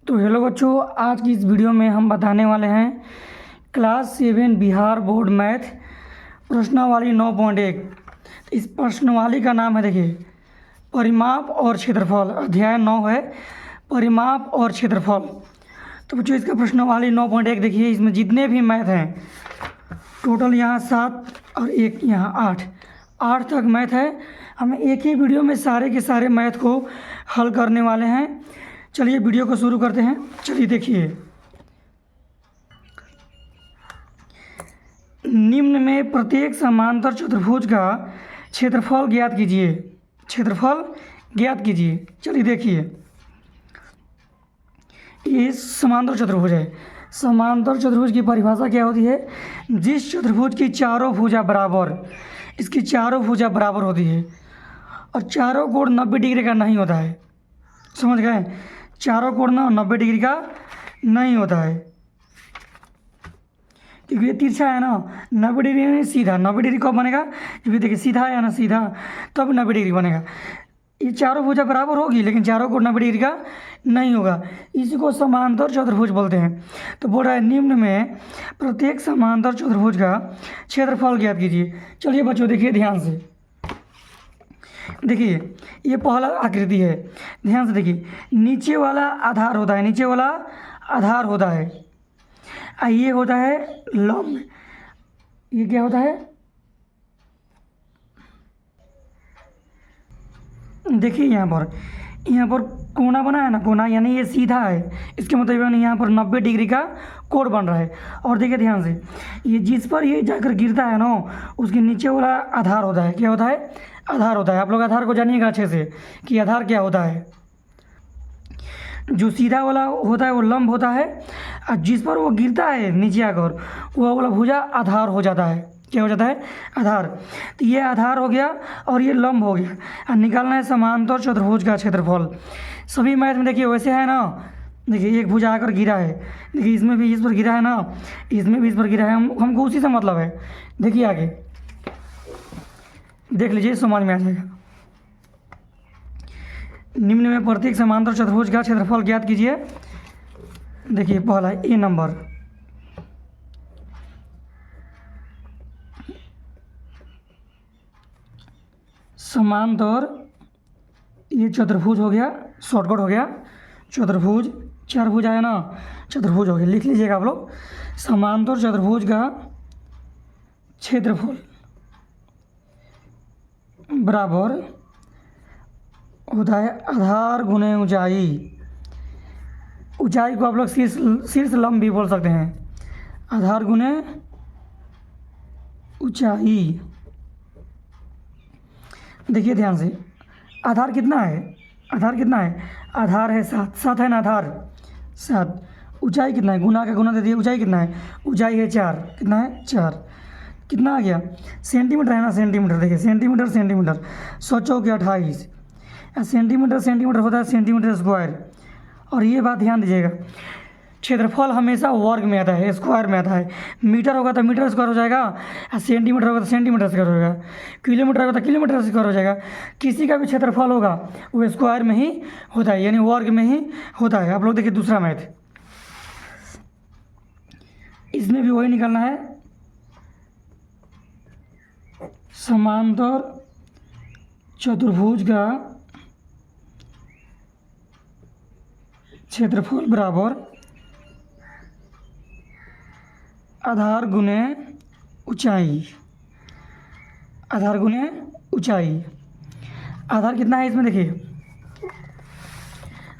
तो हेलो बच्चों, आज की इस वीडियो में हम बताने वाले हैं क्लास 7 बिहार बोर्ड मैथ प्रश्नावली 9.1। इस प्रश्नावली का नाम है, देखिए, परिमाप और क्षेत्रफल। अध्याय 9 है परिमाप और क्षेत्रफल। तो बच्चों, इसका प्रश्नावली 9.1 देखिए, इसमें जितने भी मैथ हैं टोटल यहाँ 7 और एक यहाँ 8 तक मैथ है। हम एक ही वीडियो में सारे के सारे मैथ को हल करने वाले हैं। चलिए वीडियो को शुरू करते हैं। चलिए देखिए, निम्न में प्रत्येक समांतर चतुर्भुज का क्षेत्रफल ज्ञात कीजिए। क्षेत्रफल ज्ञात कीजिए। चलिए देखिए, ये समांतर चतुर्भुज है। समांतर चतुर्भुज की परिभाषा क्या होती है? जिस चतुर्भुज की चारों भुजा बराबर, इसकी चारों भुजा बराबर होती है और चारों कोण 90 डिग्री का नहीं होता है। समझ गए? चारों कोण 90 डिग्री का नहीं होता है, क्योंकि ये तिरछा है ना। 90 डिग्री में सीधा, 90 डिग्री कब बनेगा? क्योंकि देखिए सीधा है ना, सीधा तब 90 डिग्री बनेगा। ये चारों भुजा बराबर होगी लेकिन चारों कोण 90 डिग्री का नहीं होगा। इसी को समांतर चतुर्भुज बोलते हैं। तो बोल रहा है, निम्न में प्रत्येक समांतर चतुर्भुज का क्षेत्रफल ज्ञात कीजिए। चलिए बच्चों देखिए ध्यान से, देखिए ये पहला आकृति है। ध्यान से देखिए, नीचे वाला आधार होता है, नीचे वाला आधार होता है, ये होता है लंब। ये क्या होता है? देखिए यहाँ पर कोना बना है ना, कोना यानी ये सीधा है। इसके मतलब यानी यहाँ पर 90 डिग्री का कोण बन रहा है। और देखिए ध्यान से, ये जिस पर ये जाकर गिरता है ना, उसके नीचे वाला आधार होता है। क्या होता है? आधार होता है। आप लोग आधार को जानिएगा अच्छे से कि आधार क्या होता है। जो सीधा वाला होता है वो लंब होता है, और जिस पर वो गिरता है नीचे आकर, वो वाला भुजा आधार हो जाता है। क्या हो जाता है? आधार। तो ये आधार हो गया और ये लंब हो गया। और निकालना है समांतर चतुर्भुज का क्षेत्रफल। सभी मैथ में देखिए वैसे है ना। देखिए एक भुजा आकर गिरा है, देखिए इसमें भी इस पर गिरा है ना, इसमें भी इस पर गिरा है। हमको उसी से मतलब है। देखिए आगे देख लीजिए, समझ में आ जाएगा। निम्न में प्रत्येक समांतर चतुर्भुज का क्षेत्रफल ज्ञात कीजिए। देखिए पहला ए नंबर, समांतर, ये चतुर्भुज हो गया, शॉर्टकट हो गया। चतुर्भुज, चार भुजा है ना, चतुर्भुज हो गया। लिख लीजिएगा आप लोग, समांतर चतुर्भुज का क्षेत्रफल बराबर होता है आधार गुने ऊंचाई। ऊंचाई को आप लोग शीर्ष लंब भी बोल सकते हैं। आधार गुने ऊंचाई। देखिए ध्यान से, आधार कितना है? आधार कितना है? आधार है 7 है ना, आधार 7। ऊंचाई कितना है? गुना का गुना दे दिए। ऊंचाई कितना है? ऊंचाई है 4। कितना है? 4। कितना आ गया? सेंटीमीटर है ना, सेंटीमीटर। देखिए सेंटीमीटर, 100 चौके 28। सेंटीमीटर होता है सेंटीमीटर स्क्वायर। और ये बात ध्यान दीजिएगा, क्षेत्रफल हमेशा वर्ग में आता है, स्क्वायर में आता है। मीटर होगा तो मीटर स्क्वायर हो जाएगा, और सेंटीमीटर होगा तो सेंटीमीटर स्क्वायर हो जाएगा, किलोमीटर होगा तो किलोमीटर स्क्वायर हो जाएगा। किसी का भी क्षेत्रफल होगा वो स्क्वायर में ही होता है, यानी वर्ग में ही होता है। आप लोग देखिए दूसरा मैथ, इसमें भी वही निकालना है। समांतर चतुर्भुज का क्षेत्रफल बराबर आधार गुने ऊंचाई। आधार गुने ऊंचाई। आधार कितना है इसमें? देखिए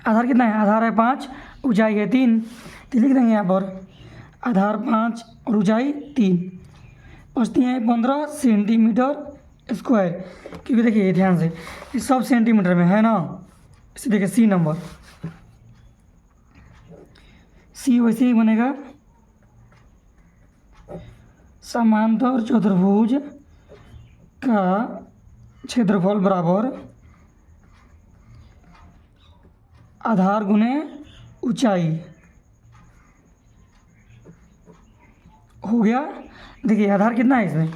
आधार कितना है? आधार है 5, ऊंचाई है 3। तो लिख देंगे यहाँ पर आधार 5 और ऊंचाई 3, बचती है 15 सेंटीमीटर स्क्वायर। क्योंकि देखिए ध्यान से, ये सब सेंटीमीटर में है ना। इसे देखिए सी नंबर, सी वैसे ही बनेगा। समांतर चतुर्भुज का क्षेत्रफल बराबर आधार गुने ऊंचाई हो गया। देखिए आधार कितना है इसमें?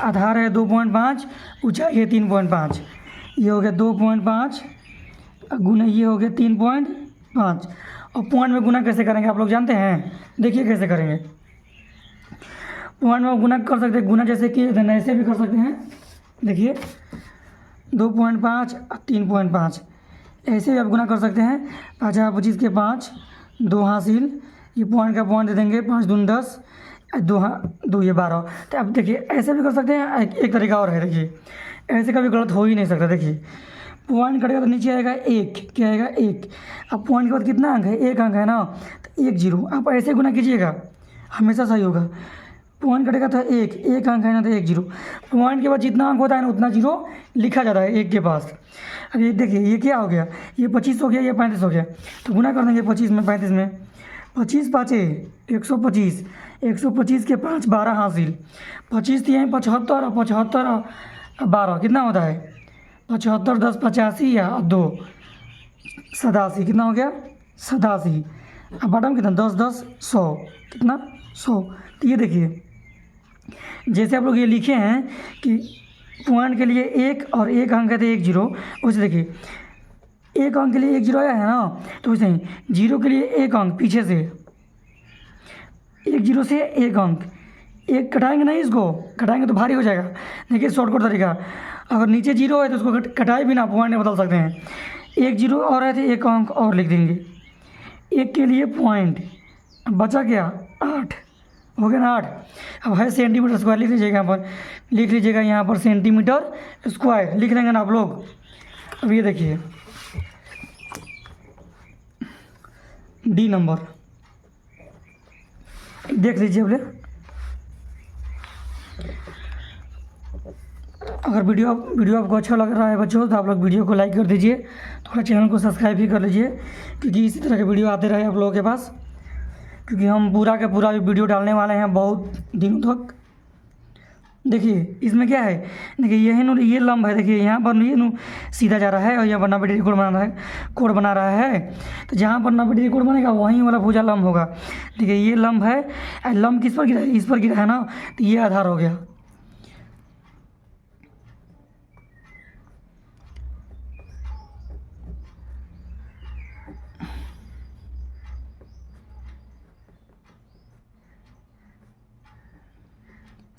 आधार है 2.5, ऊंचाई है 3.5। ये हो गया 2.5 गुना ये हो गया 3.5। 5। और पॉइंट में गुना कैसे करेंगे आप लोग जानते हैं? देखिए कैसे करेंगे। पॉइंट में गुना कर सकते हैं, गुना जैसे कि ऐसे भी कर सकते हैं। देखिए 2.5 और 3.5 ऐसे भी आप गुना कर सकते हैं। 5×25 के 5, 2 हासिल, ये पॉइंट का पॉइंट दे देंगे, 5 दूनी 10, 2 ये 12। तो अब देखिए ऐसे भी कर सकते हैं। एक तरीका और है, देखिए ऐसे कभी गलत हो ही नहीं सकता। देखिए पॉइंट कटेगा तो नीचे आएगा 1, क्या आएगा 1। अब पॉइंट के बाद कितना अंक है? 1 अंक है ना, तो 1 0। आप ऐसे गुना कीजिएगा, हमेशा सही होगा। पॉइंट कटेगा तो 1 अंक है ना, तो 1 0। पॉइंट के बाद जितना अंक होता है ना उतना 0 लिखा जाता है 1 के पास। अब ये देखिए ये क्या हो गया, ये 25 हो गया, ये 35 हो गया। तो गुना कर देंगे 25 में 35 में। 25 5 125, 125 के 5 12 हासिल, 25 3 75 और 75 और 12 कितना होता है? 75 10 85 या 2 87, कितना हो गया? 87। अब बटन कितना? 10 10 100, कितना? 100। तो ये देखिए जैसे आप लोग ये लिखे हैं कि पॉइंट के लिए 1 और 1 अंक है तो 1 0, वैसे देखिए 1 अंक के लिए 1 0 आया है ना, तो वैसे ही 0 के लिए 1 अंक पीछे से, 1 0 से 1 अंक, 1 कटाएंगे नहीं, इसको कटाएंगे तो भारी हो जाएगा। देखिए शॉर्टकट तरीका, अगर नीचे 0 है तो उसको कटाए बिना पॉइंट में बदल सकते हैं। 1 0 और है तो 1 अंक और लिख देंगे। 1 के लिए पॉइंट, बचा क्या? 8 हो गया ना, 8। अब है सेंटीमीटर स्क्वायर, लिख लीजिएगा यहाँ पर, लिख लीजिएगा यहाँ पर सेंटीमीटर स्क्वायर लिख लेंगे ना आप लोग। अब ये देखिए डी नंबर देख लीजिए बोले। अगर वीडियो आपको अच्छा लग रहा है बच्चों, तो आप लोग वीडियो को लाइक कर दीजिए, थोड़ा चैनल को सब्सक्राइब भी कर लीजिए, क्योंकि इसी तरह के वीडियो आते रहे आप लोगों के पास। क्योंकि हम पूरा का पूरा वीडियो डालने वाले हैं बहुत दिनों तक। देखिए इसमें क्या है, देखिए ये लंब है, देखिए यहाँ पर ये सीधा जा रहा है और यहाँ पर 90 डिग्री कोण बना रहा है। तो जहाँ पर 90 डिग्री कोण बनेगा वहीं वाला भुजा लंब होगा। देखिए ये लंब है, लंब किस पर गिरा है? इस पर गिरा है ना, तो ये आधार हो गया।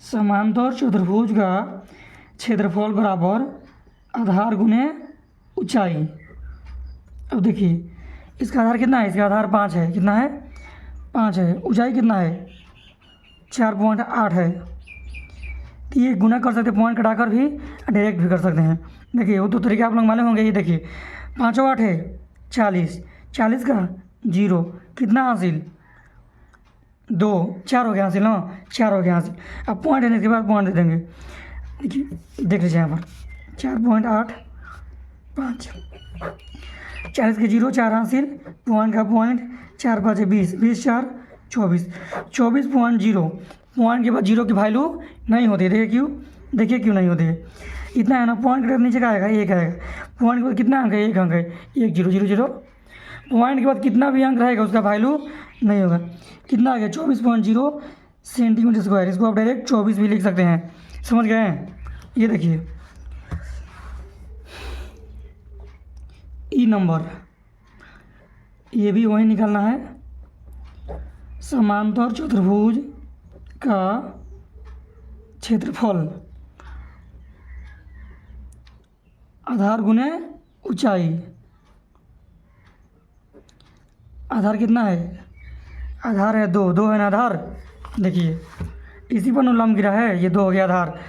समांतर चतुर्भुज का क्षेत्रफल बराबर आधार गुने ऊंचाई। अब देखिए इसका आधार कितना है? इसका आधार 5 है। कितना है? 5 है। ऊंचाई कितना है? 4.8 है। तो ये गुना कर सकते हैं, पॉइंट कटाकर भी डायरेक्ट भी कर सकते हैं। देखिए वो तो तरीका आप लोग मालूम होंगे। ये देखिए 5 और 8 है 40, 40 का 0 कितना हासिल? 2 4 हो गया हासिल ना, 4 हो गया हासिल। अब पॉइंट है, इसके बाद पॉइंट दे देंगे। देखिए देख लीजिए यहाँ पर 4.8 5, 40 के 0 4 हासिल, पॉइंट का पॉइंट, 4 5 20, 20 4 24, 24.0। पॉइंट के बाद 0 की वैल्यू नहीं होती है। देखिए क्यों? देखिए क्यों नहीं होती है? इतना है ना, पॉइंट के नीचे का आएगा 1 आएगा। पॉइंट के बाद कितना अंक है? 1 अंक है, 1 0 0 0। पॉइंट के बाद कितना भी अंक रहेगा उसका वैल्यू नहीं होगा। कितना आ गया? 24.0 सेंटीमीटर स्क्वायर। इसको आप डायरेक्ट 24 भी लिख सकते हैं। समझ गए हैं? ये देखिए ई नंबर, ये भी वही निकालना है। समांतर चतुर्भुज का क्षेत्रफल आधार गुने ऊंचाई। आधार कितना है? आधार है 2 है ना आधार। देखिए इसी पर लंब गिरा है, ये 2 हो गया आधार।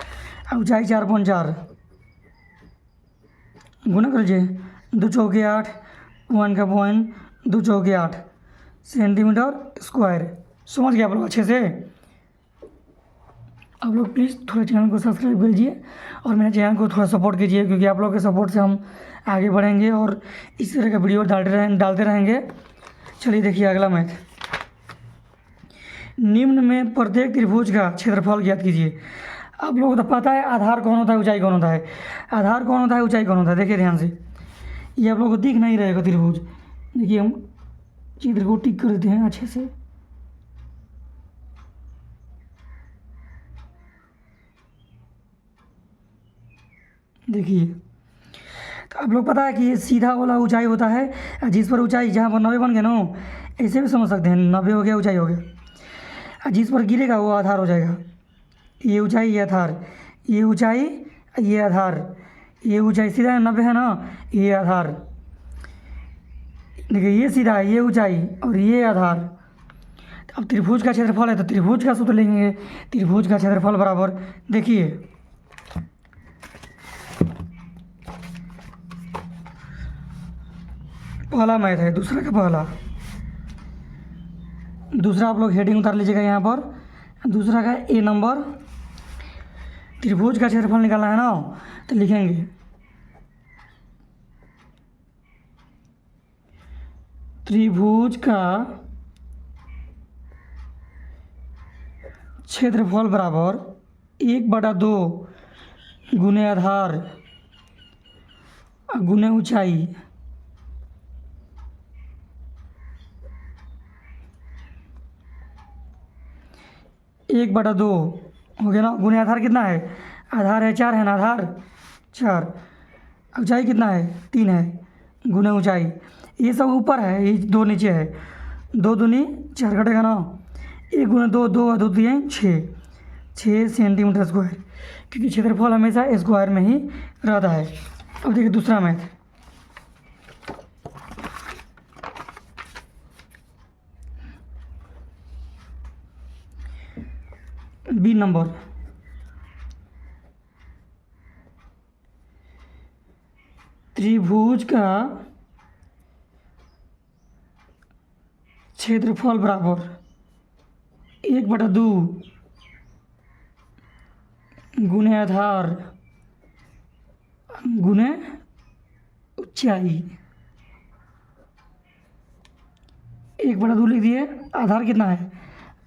ऊंचाई 4.4, गुना कर लीजिए, 2 चौके 8, पॉइंट का पॉइंट, 2 चौके 8 सेंटीमीटर स्क्वायर। समझ गए आप लोग अच्छे से? आप लोग प्लीज़ थोड़ा चैनल को सब्सक्राइब कीजिए और मेरे चैनल को थोड़ा सपोर्ट कीजिए, क्योंकि आप लोग के सपोर्ट से हम आगे बढ़ेंगे और इस तरह का वीडियो डालते रहेंगे। चलिए देखिए अगला मैथ। निम्न में प्रत्येक त्रिभुज का क्षेत्रफल ज्ञात कीजिए। आप लोगों को तो पता है आधार कौन होता है, ऊंचाई कौन होता है। आधार कौन होता है, ऊंचाई कौन होता है। देखिए ध्यान से, ये आप लोगों को दिख नहीं रहेगा त्रिभुज। देखिए हम चित्र को टिक कर देते हैं अच्छे से। देखिए तो आप लोग पता है कि ये सीधा वाला ऊंचाई होता है जिस पर ऊंचाई जहाँ पर 90 बन गया ना, ऐसे भी समझ सकते हैं, 90 हो गया ऊंचाई हो गया, जिस पर गिरेगा वो आधार हो जाएगा। ये ऊंचाई ये आधार, ये ऊंचाई ये आधार, ये ऊंचाई सीधा है 90 है ना, ये आधार। देखिए ये सीधा है, ये ऊंचाई और ये आधार। अब त्रिभुज का क्षेत्रफल है तो त्रिभुज का सूत्र लेंगे, त्रिभुज का क्षेत्रफल बराबर, देखिए पहला मैथ है, दूसरा का पहला, दूसरा आप लोग हेडिंग उतार लीजिएगा यहाँ पर, दूसरा का ए नंबर, त्रिभुज का क्षेत्रफल निकालना है ना, तो लिखेंगे त्रिभुज का क्षेत्रफल बराबर 1/2 गुने आधार गुने ऊंचाई, एक बटा दो हो गया ना, गुने आधार कितना है, आधार है 4 है ना, आधार 4, ऊंचाई कितना है 3 है, गुने ऊंचाई, ये सब ऊपर है, ये 2 नीचे है, 2 दूनी 4 कटेगा ना, 1 गुना 2 2 2 दिए 6 सेंटीमीटर स्क्वायर, क्योंकि क्षेत्रफल हमेशा स्क्वायर में ही रहता है। अब देखिए दूसरा मैथ, बी नंबर, त्रिभुज का क्षेत्रफल बराबर 1/2 गुने आधार गुने ऊंचाई, 1/2 लिख दिए, आधार कितना है,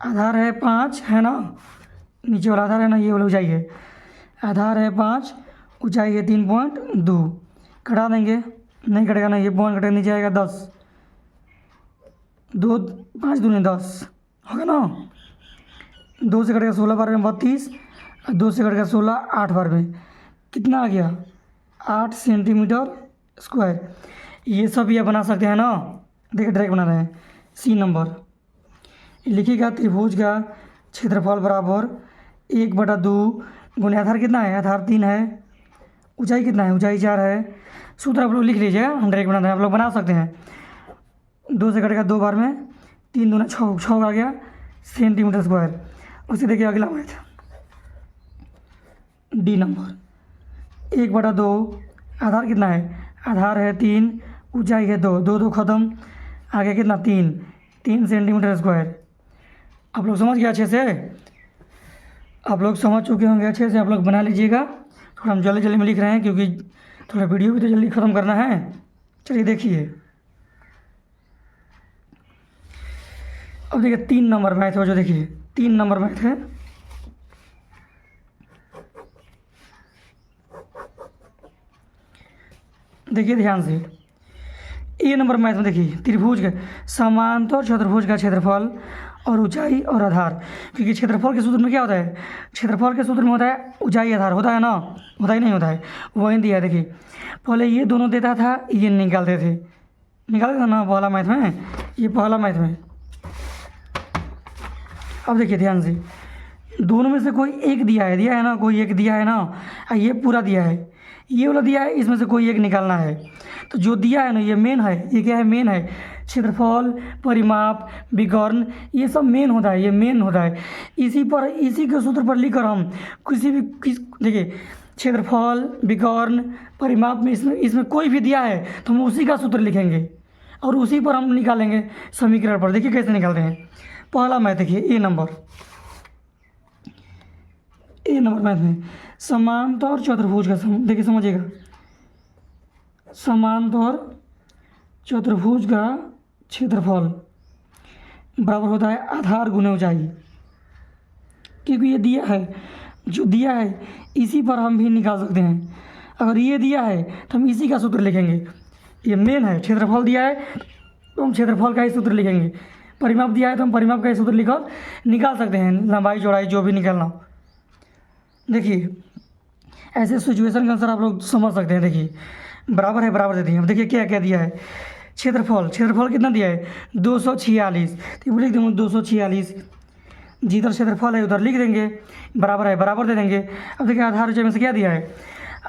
आधार है 5 है ना, नीचे वाला आधार है ना, ये वाला ऊंचाई है, आधार है 5, ऊंचाई है 3.2, घटा देंगे, नहीं कटेगा ना, ये पॉइंट कटेगा, नीचे आएगा 10, 2 5 दूनी 10 होगा ना, 2 से कटेगा 16 बार में 32, 2 से कटेगा 16 8 बार में कितना आ गया 8 सेंटीमीटर स्क्वायर। ये सब ये बना सकते हैं ना, देखिए डायरेक्ट बना रहे हैं। सी नंबर लिखिएगा त्रिभुज का क्षेत्रफल बराबर 1/2 गुने आधार कितना है, आधार 3 है, ऊंचाई कितना है, ऊंचाई 4 है, सूत्र आप लोग लिख लीजिएगा, हम डायरेक्ट बना रहे हैं, आप लोग बना सकते हैं। 2 से कटेगा 2 बार में, 3 दूना 6 आ गया सेंटीमीटर स्क्वायर। उसे देखिए अगला मैथ, डी नंबर 1/2 आधार कितना है, आधार है 3, ऊंचाई है 2 2 2 खत्म, आगे कितना 3 सेंटीमीटर स्क्वायर। आप लोग समझ गए अच्छे से, आप लोग समझ चुके होंगे अच्छे से, आप लोग बना लीजिएगा। थोड़ा हम जल्दी जल्दी में लिख रहे हैं क्योंकि थोड़ा वीडियो भी तो जल्दी ख़त्म करना है। चलिए देखिए, अब देखिए 3 नंबर मैथ हो, जो देखिए 3 नंबर मैथ है, देखिए ध्यान से, ए नंबर मैथ में देखिए त्रिभुज का समांतर चतुर्भुज का क्षेत्रफल और ऊंचाई और आधार, क्योंकि क्षेत्रफल के सूत्र में क्या होता है, क्षेत्रफल के सूत्र में होता है ऊंचाई आधार, होता है ना, होता ही नहीं होता है, वही दिया है। देखिए पहले ये दोनों देता था, ये निकालते था ना पहला मैथ में, ये पहला मैथ में। अब देखिए ध्यान से, दोनों में से कोई एक दिया है ना, कोई एक दिया है ना, ये पूरा दिया है, ये वाला दिया है, इसमें से कोई एक निकालना है। तो जो दिया है ना ये मेन है, ये क्या है, मेन है, क्षेत्रफल परिमाप विकर्ण ये सब मेन होता है, ये मेन होता है। इसी के सूत्र पर लिखकर हम देखिए क्षेत्रफल विकर्ण परिमाप में इसमें कोई भी दिया है तो हम उसी का सूत्र लिखेंगे और उसी पर हम निकालेंगे समीकरण पर। देखिए कैसे निकालते हैं। पहला मैथ देखिए ए नंबर मैथ में समांतर चतुर्भुज का देखिए समझिएगा, समांतर चतुर्भुज का क्षेत्रफल बराबर होता है आधार गुने ऊंचाई, क्योंकि ये दिया है, जो दिया है इसी पर हम भी निकाल सकते हैं। अगर ये दिया है तो हम इसी का सूत्र लिखेंगे, ये मेन है। क्षेत्रफल दिया है तो हम क्षेत्रफल का ही सूत्र लिखेंगे, परिमाप दिया है तो हम परिमाप का ही सूत्र लिखकर निकाल सकते हैं, लंबाई चौड़ाई जो भी निकालना हो। देखिए ऐसे सिचुएशन का आंसर आप लोग समझ सकते हैं। देखिए बराबर है, बराबर दे दिए। अब देखिए क्या क्या दिया है, क्षेत्रफल, क्षेत्रफल कितना दिया है 246, तो ये लिख देंगे 246, जिधर क्षेत्रफल है उधर लिख देंगे, बराबर है, बराबर दे देंगे। अब देखिए आधार ऊंचाई में से क्या दिया है,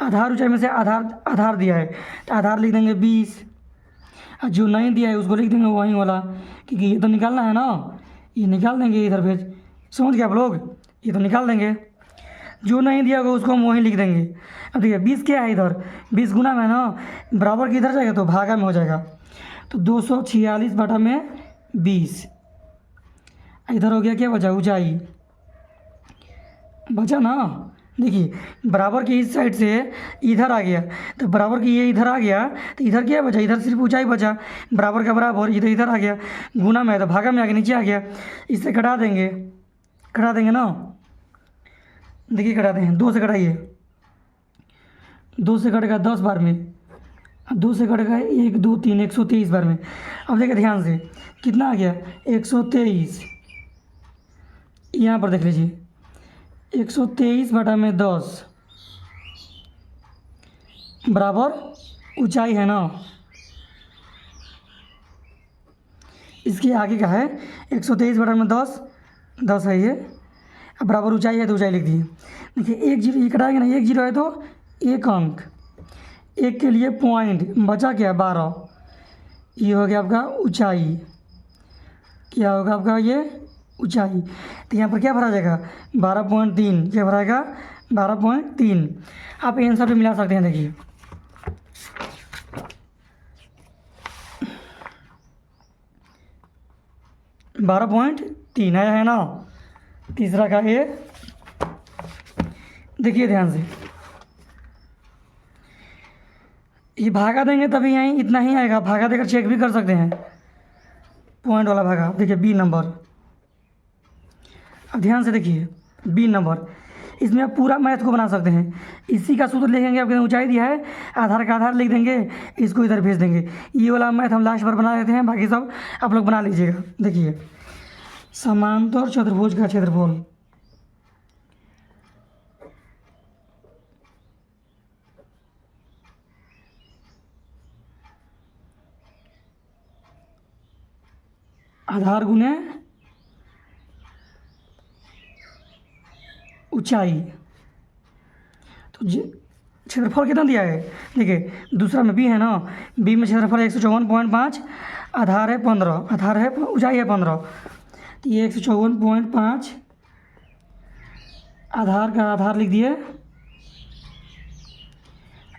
आधार ऊंचाई में से आधार आधार दिया है, तो आधार लिख देंगे 20, और जो नहीं दिया है उसको लिख देंगे वहीं वाला, क्योंकि ये तो निकालना है ना, ये निकाल देंगे इधर फिर, समझ गए आप लोग, ये तो निकाल देंगे। जो नहीं दिया होगा उसको हम वहीं लिख देंगे। अब देखिए 20 क्या है इधर, 20 गुना में ना, बराबर की इधर जाएगा तो भागा में हो जाएगा, तो 246 बटा में 20, इधर हो गया क्या बचा, ऊंचाई बचा ना। देखिए बराबर की इस साइड से इधर आ गया, तो बराबर की ये इधर आ गया, तो इधर क्या बचा, इधर सिर्फ ऊंचाई बचा, बराबर का बराबर, इधर इधर आ गया, गुना में है तो भागा में आ गया, नीचे आ गया, इससे कटा देंगे, कटा देंगे ना। देखिए कटा दें, 2 से कटाइए, 2 से कटेगा 10 बार में, 2 से कटेगा 1 2 3, 123 बार में। अब देखिए ध्यान से कितना आ गया 123, यहाँ पर देख लीजिए 123 बटा में 10 बराबर ऊंचाई है ना, इसके आगे का है 123 बटा में 10, 10 है ये, अब बराबर ऊंचाई है तो ऊंचाई लिख दिए। देखिए 1 जीरो, ये कटाएंगे ना, 1 जीरो है तो 1 अंक, 1 के लिए पॉइंट, बचा क्या 12, ये हो गया आपका ऊंचाई, क्या होगा आपका ये ऊंचाई। तो यहाँ पर क्या भरा जाएगा 12.3, क्या भराएगा 12.3। आप आंसर भी मिला सकते हैं, देखिए बारह पॉइंट तीन आया है ना, तीसरा का ए। देखिए ध्यान से, ये भागा देंगे तभी यहीं इतना ही आएगा, भागा देकर चेक भी कर सकते हैं, पॉइंट वाला भागा। देखिए बी नंबर, अब ध्यान से देखिए बी नंबर, इसमें आप पूरा मैथ को बना सकते हैं, इसी का सूत्र लिखेंगे, आपके ऊंचाई दिया है, आधार का आधार लिख देंगे, इसको इधर भेज देंगे। ये वाला मैथ हम लास्ट पर बना देते हैं, बाकी सब आप लोग बना लीजिएगा। देखिए समांतर चतुर्भुज का क्षेत्रफल, आधार गुने ऊंचाई, तो क्षेत्रफल कितना दिया है, देखिए दूसरा में बी है ना, बी में क्षेत्रफल 154.5, आधार है 15, आधार है, ऊंचाई है 15, तो ये 154.5, आधार का आधार लिख दिए,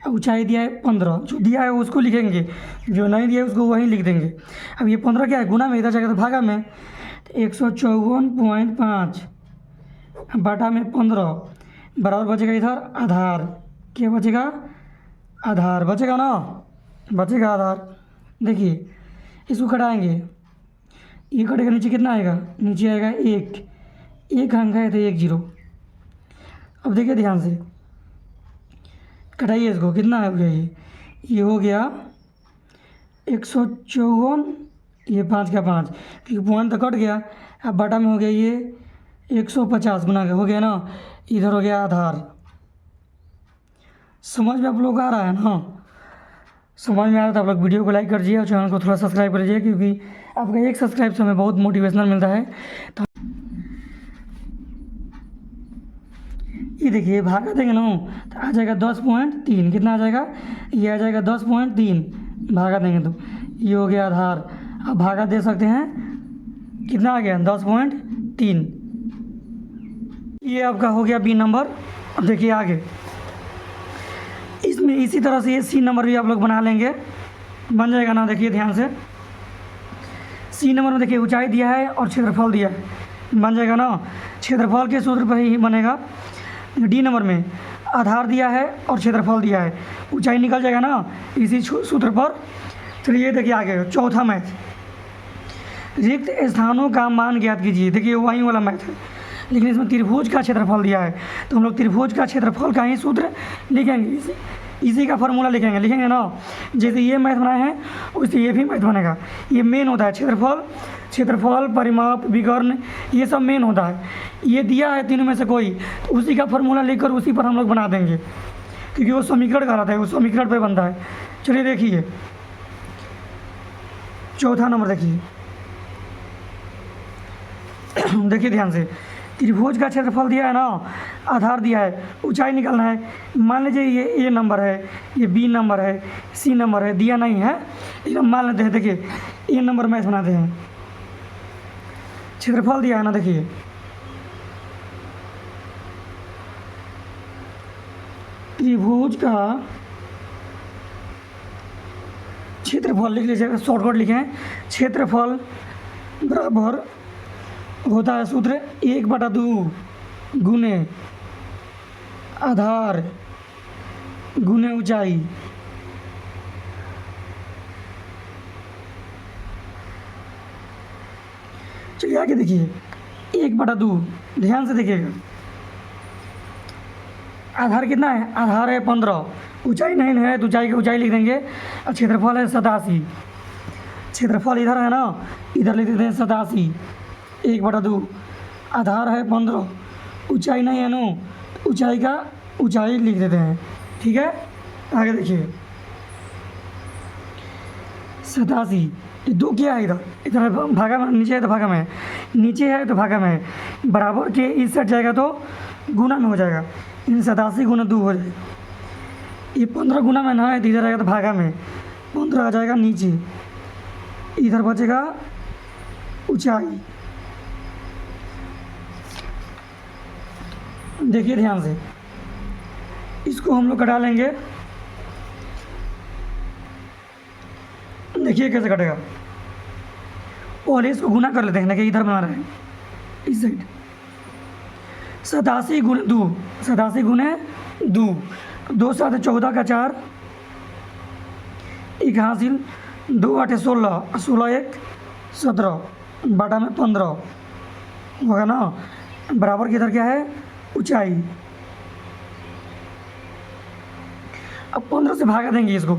ऊंचाई दिया है 15, जो दिया है उसको लिखेंगे, जो नहीं दिया है उसको वहीं लिख देंगे। अब ये 15 क्या है, गुना में, इधर जाएगा तो भागा में, तो 154.5 बटा में 15 बराबर बचेगा इधर आधार, क्या बचेगा आधार, बचेगा ना, बचेगा आधार। देखिए इसको घटाएंगे, ये कटेगा, नीचे कितना आएगा, नीचे आएगा 1 अंक है तो 1 जीरो। अब देखिए ध्यान से घटाइए इसको, कितना हो गया ये हो गया 154, ये 5 का 5, क्योंकि पॉइंट तो कट गया, अब बटा में हो गया ये 150 गुना का हो गया ना, इधर हो गया आधार। समझ में आप लोग आ रहा है ना, समझ में आ रहा था आप लोग वीडियो को लाइक कर दीजिए और चैनल को थोड़ा सब्सक्राइब कर लीजिए, क्योंकि आपका एक सब्सक्राइब से हमें बहुत मोटिवेशनल मिलता है। तो ये देखिए भागा देंगे ना, तो आ जाएगा 10.3, कितना आ जाएगा, ये आ जाएगा 10.3, भागा देंगे तो ये हो गया आधार। अब भागा दे सकते हैं, कितना आ गया 10.3, ये आपका हो गया बी नंबर। अब देखिए आगे इसमें इसी तरह से ये सी नंबर भी आप लोग बना लेंगे, बन जाएगा ना। देखिए ध्यान से, सी नंबर में देखिए ऊंचाई दिया है और क्षेत्रफल दिया है, बन जाएगा ना, क्षेत्रफल के सूत्र पर ही बनेगा। डी नंबर में आधार दिया है और क्षेत्रफल दिया है, ऊंचाई निकल जाएगा ना इसी सूत्र पर। चलिए देखिए आगे चौथा मैथ, रिक्त स्थानों का मान ज्ञात कीजिए। देखिए वही वाला मैथ है, लेकिन इसमें त्रिभुज का क्षेत्रफल दिया है, तो हम लोग त्रिभुज का क्षेत्रफल का ही सूत्र लिखेंगे, इसी का फार्मूला लिखेंगे ना। जैसे ये मैथ बनाए हैं वैसे ये भी मैथ बनेगा। ये मेन होता है क्षेत्रफल, परिमाप, विकर्ण, ये सब मेन होता है। ये दिया है तीनों में से कोई, तो उसी का फार्मूला लेकर उसी पर हम लोग बना देंगे, क्योंकि वो समीकरण का रहता है, वो समीकरण पर बनता है। चलिए देखिए चौथा नंबर देखिए। देखिए ध्यान से, त्रिभुज का क्षेत्रफल दिया है ना, आधार दिया है, ऊंचाई निकालना है। मान लीजिए ये ए नंबर है, ये बी नंबर है, सी नंबर है, दिया नहीं है लेकिन मान लेते हैं। देखिए ए नंबर मैथ बनाते हैं, क्षेत्रफल दिया है ना, देखिए त्रिभुज का क्षेत्रफल लिख लीजिएगा, शॉर्टकट लिखें, क्षेत्रफल बराबर होता है सूत्र 1/2 गुने आधार गुने ऊंचाई। चलिए आगे देखिए 1/2, ध्यान से देखिएगा। आधार कितना है? आधार है 15, ऊंचाई नहीं है तो ऊंचाई की ऊंचाई लिख देंगे, और क्षेत्रफल है 87। क्षेत्रफल इधर है ना, इधर लिख देते हैं 87, 1/2, आधार है 15, ऊंचाई नहीं है नो, ऊंचाई का ऊंचाई लिख देते हैं। ठीक है, आगे देखिए 87, ये 2 क्या है? इधर इधर भागा में, नीचे है तो भागा में है, नीचे है तो भागा में है, बराबर के इस साइड जाएगा तो गुना में हो जाएगा, इन 87 गुना 2 हो जाएगा। ये 15 गुना में ना है तो इधर आएगा तो भागा में 15 आ जाएगा नीचे, इधर बचेगा ऊंचाई। देखिए ध्यान से, इसको हम लोग घटा लेंगे। देखिए कैसे कटेगा, और इसको गुना कर लेते हैं। देखिए इधर बना रहे हैं इस साइड, 87 गुने 2, 87 गुने 2, 2 7 14 का 4, 1 हासिल, 2 8 16, 16 1 17, बटा में 15 होगा ना, बराबर की इधर क्या है? ऊंचाई। अब 15 से भागा देंगे इसको,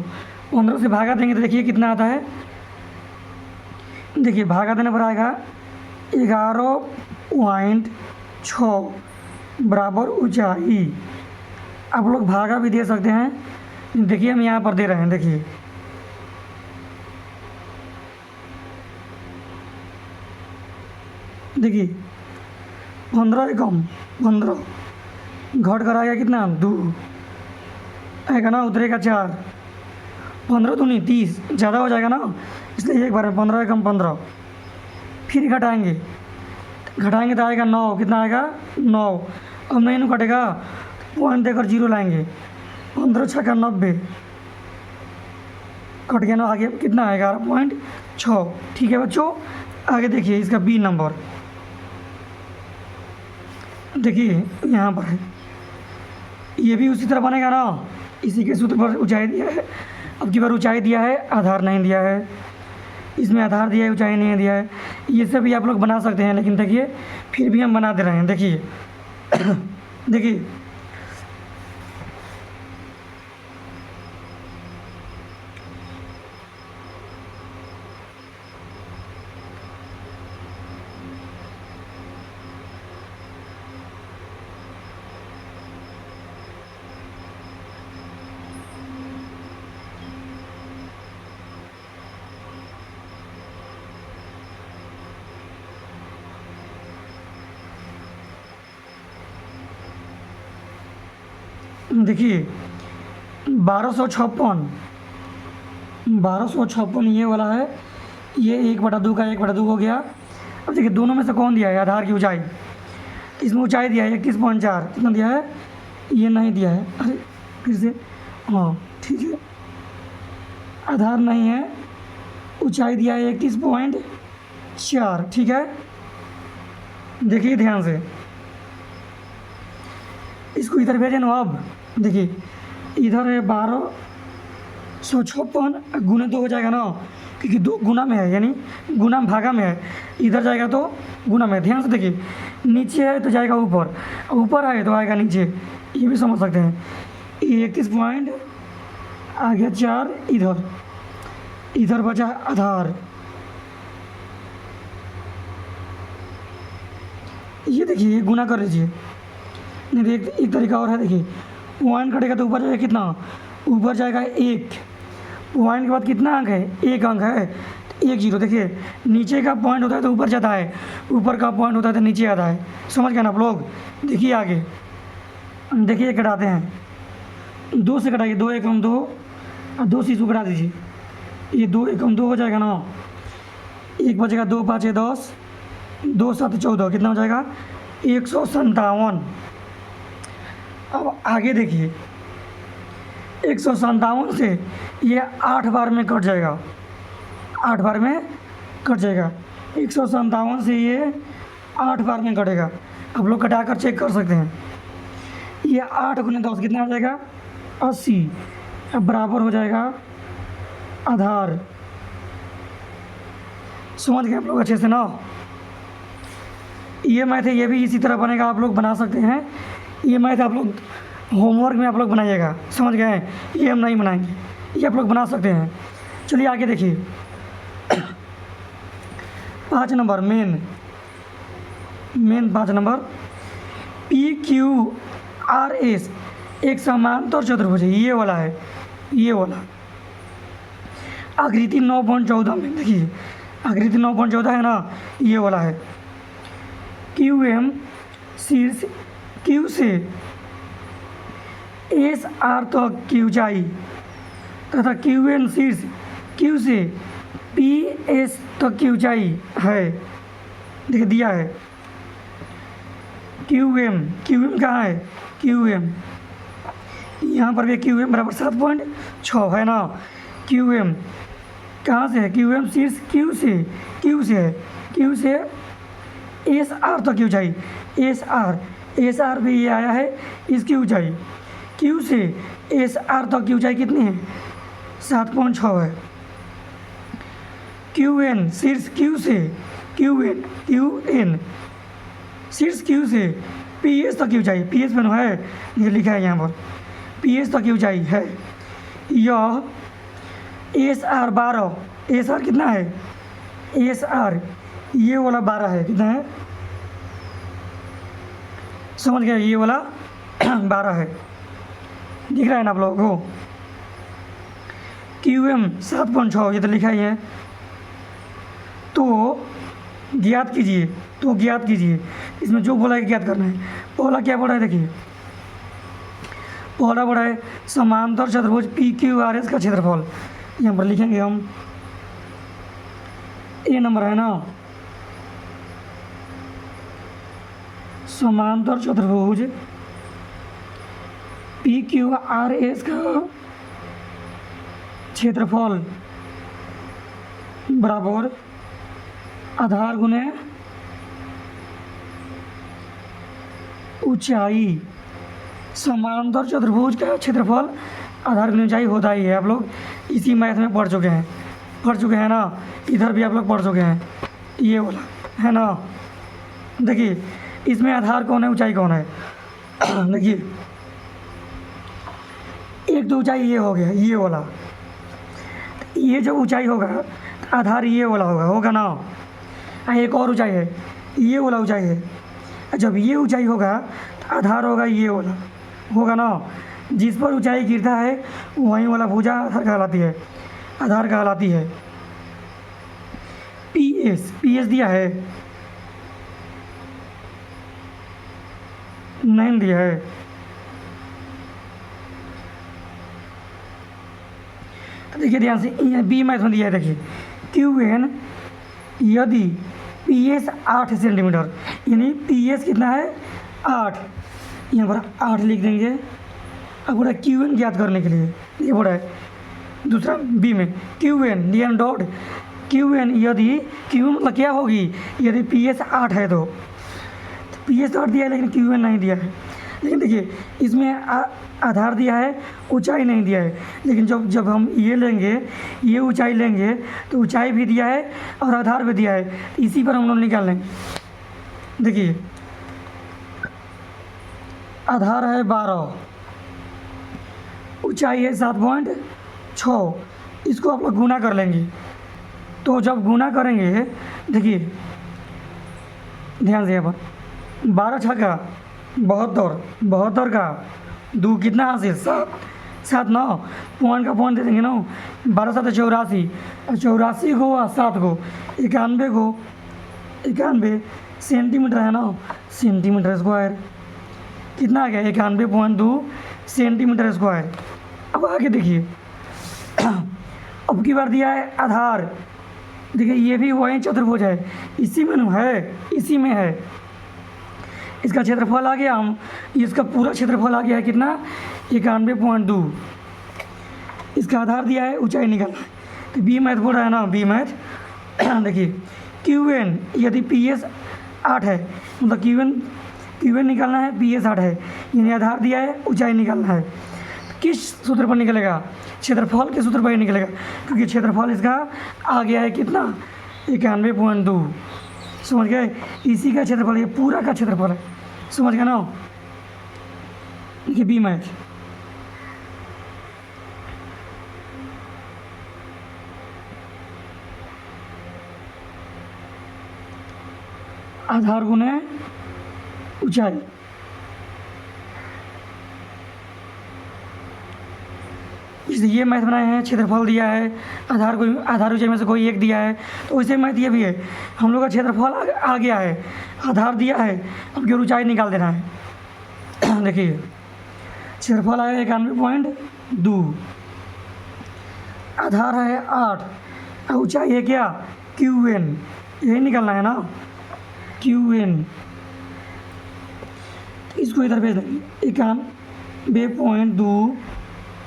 15 से भागा देंगे तो देखिए कितना आता है। देखिए भागा देने पर आएगा 11.6 बराबर ऊंचाई। आप लोग भागा भी दे सकते हैं, देखिए हम यहाँ पर दे रहे हैं। देखिए देखिए 15 एकम 15, घट कर आएगा कितना? 2 आएगा ना, उतरेगा 4, 15 दूनी 30, ज़्यादा हो जाएगा ना, इसलिए एक बार में 15 एकम 15, फिर घटाएंगे, घटाएंगे तो आएगा 9, कितना आएगा? 9। अब नहीं ना कटेगा, पॉइंट देकर 0 लाएंगे, 15 6 का 90, कट गया ना, आगे कितना आएगा? 11.6। ठीक है बच्चों, आगे देखिए इसका बी नंबर। देखिए यहाँ पर है, ये भी उसी तरह बनेगा ना, इसी के सूत्र पर ऊंचाई दिया है। अब की बार ऊंचाई दिया है, आधार नहीं दिया है, इसमें आधार दिया है, ऊंचाई नहीं दिया है। ये सब भी आप लोग बना सकते हैं, लेकिन देखिए फिर भी हम बना दे रहे हैं। देखिए देखिए देखिए 1256 ये वाला है, ये 1/2 का 1/2 हो गया। अब देखिए दोनों में से कौन दिया है? आधार की ऊंचाई। इसमें ऊंचाई दिया है 21.4, कितना दिया है? ये नहीं दिया है, अरे फिर से, हाँ ठीक है, आधार नहीं है, ऊंचाई दिया है 21.4। ठीक है, देखिए ध्यान से, इसको इधर भेजें ना। अब देखिए इधर है 1256 गुने 2 हो जाएगा ना, क्योंकि 2 गुना में है, यानी गुना में भागा में है, इधर जाएगा तो गुना में। ध्यान से देखिए, नीचे है तो जाएगा ऊपर, ऊपर है तो आएगा नीचे, ये भी समझ सकते हैं। 31 पॉइंट आ गया 4, इधर इधर बचा आधार। ये देखिए, ये गुना कर लीजिए, नहीं एक तरीका और है। देखिए पॉइंट कटेगा तो ऊपर जाएगा कितना? ऊपर जाएगा 1, पॉइंट के बाद कितना अंक है, एक अंक है, तो एक जीरो। देखिए नीचे का पॉइंट होता है तो ऊपर जाता है, ऊपर का पॉइंट होता है तो नीचे आता है। समझ गए ना आप लोग। देखिए आगे, देखिए घटाते हैं, 2 से घटाइए, 2 एकम 2 और 2 से इसको घटा दीजिए, ये 2 एकम 2 हो जाएगा ना, एक बचेगा, 2 5 10, 2 7 14, कितना हो जाएगा 157। अब आगे देखिए, 157 से ये 8 बार में कट जाएगा, 8 बार में कट जाएगा। 157 से ये 8 बार में कटेगा। आप लोग कटा कर चेक कर सकते हैं। ये 8 गुने 10 कितना हो जाएगा 80। अब बराबर हो जाएगा आधार। समझ गए आप लोग अच्छे से ना। ये मैथ है, ये भी इसी तरह बनेगा, आप लोग बना सकते हैं। ये मैथ आप लोग होमवर्क में आप लोग बनाइएगा, समझ गए। ये हम नहीं बनाएंगे, ये आप लोग बना सकते हैं। चलिए आगे देखिए, 5 नंबर मेन 5 नंबर, PQRS एक समांतर चतुर्भुज है, ये वाला है, ये वाला आकृति 9.14 में। देखिए आकृति 9.14 है ना, ये वाला है। QM शीर्ष Q से SR तक की ऊंचाई तथा QN शीर्ष Q से PS तक की ऊंचाई है। देखिए दिया है QM कहाँ है, QM यहाँ पर भी QM बराबर 7.6 है ना। QM कहाँ से है, QM शीर्ष Q से है, Q से SR तक की ऊंचाई, SR भी ये आया है, इसकी ऊंचाई Q से SR तक की ऊंचाई कितनी है 7.6 है। QN शीर्ष Q से QN शीर्ष Q से PS तक की ऊंचाई, PS में है, ये लिखा है यहाँ पर, PS तक की ऊंचाई है। यह SR 12, SR कितना है, SR ये वाला 12 है, कितना है समझ गए, ये वाला 12 है, दिख रहा है ना आप लोगों को। QM 7.6 ये तो लिखा ही है। तो ज्ञात कीजिए, इसमें जो बोला है ज्ञात करना है। पहला क्या बोला है, देखिए पहला बोला है समांतर चतुर्भुज PQRS का क्षेत्रफल, यहाँ पर लिखेंगे हम, ए नंबर है ना, समांतर चतुर्भुज PQRS का क्षेत्रफल बराबर आधार गुने ऊंचाई। समांतर चतुर्भुज का क्षेत्रफल आधार गुने ऊंचाई होता ही है। आप लोग इसी मैथ में पढ़ चुके हैं ना, इधर भी आप लोग पढ़ चुके हैं, ये वाला है ना। देखिए इसमें आधार कौन है, ऊंचाई कौन है। देखिए एक तो ऊंचाई ये हो गया, ये वाला, ये जो ऊंचाई होगा आधार ये वाला होगा ना। एक और ऊंचाई है, ये वाला ऊंचाई है। जब ये ऊंचाई होगा तो आधार होगा ये वाला, होगा ना। जिस पर ऊंचाई गिरता है वहीं वाला भुजा आधार कहलाती है। PS दिया है, नहीं दिया है। देखिए ध्यान से, बी मैथ में दिया है, देखिए QN यदि PS 8 सेंटीमीटर, यानी PS कितना है 8, यहाँ पर 8 लिख देंगे। अब बोला QN ज्ञात करने के लिए, ये बोला है दूसरा बी में QN DN डॉट QN यदि QN मतलब क्या होगी, यदि PS 8 है तो PS 8 दिया है लेकिन QN नहीं दिया है। लेकिन देखिए इसमें आधार दिया है, ऊंचाई नहीं दिया है। लेकिन जब हम ये लेंगे, ये ऊंचाई लेंगे तो ऊंचाई भी दिया है और आधार भी दिया है, तो इसी पर हम लोग निकाल लेंगे। देखिए आधार है 12, ऊंचाई है 7.6, इसको आप लोग गुना कर लेंगे। तो जब गुना करेंगे, देखिए ध्यान से यहाँ पर 12 छक्का 72, 72 का 2 कितना हासिल 7, 7 9 पॉइंट का पॉइंट दे देंगे ना, 12 7 84, 84 को और 7 को 91 को, 91 सेंटीमीटर है ना, सेंटीमीटर स्क्वायर कितना आ गया 91.2 सेंटीमीटर स्क्वायर। अब आगे देखिए अब की बार दिया है आधार, देखिए ये भी वही चतुर्भुज है, इसी में है, इसी में है। इसका क्षेत्रफल आ गया, हम इसका पूरा क्षेत्रफल आ गया है कितना 91.2। इसका आधार दिया है, ऊंचाई निकालना है, तो बी मैथ बोल रहा है ना, बी मैथ देखिए क्यू एन, यदि पी एस 8 है मतलब क्यू एन निकालना है, पी एस 8 है, यानी आधार दिया है, ऊंचाई निकालना है। किस सूत्र पर निकलेगा, क्षेत्रफल के सूत्र पर ही निकलेगा, क्योंकि क्षेत्रफल इसका आ गया है कितना 91.2। समझ गए, इसी का क्षेत्रफल, ये पूरा का क्षेत्रफल है, समझ गए ना। देखिए बी मैथ आधार गुने ऊंचाई, इसलिए ये मैथ बनाए हैं, क्षेत्रफल दिया है, आधार ऊंचाई में से कोई एक दिया है, तो वैसे मैथ ये भी है। हम लोग का क्षेत्रफल आ गया है, आधार दिया है, अब केवल ऊंचाई निकाल देना है। देखिए क्षेत्रफल आया 91.2, आधार है 8, ऊंचाई है क्या क्यू एन, यही निकालना है ना क्यू एन। इसको इधर भेज देंगे 91.2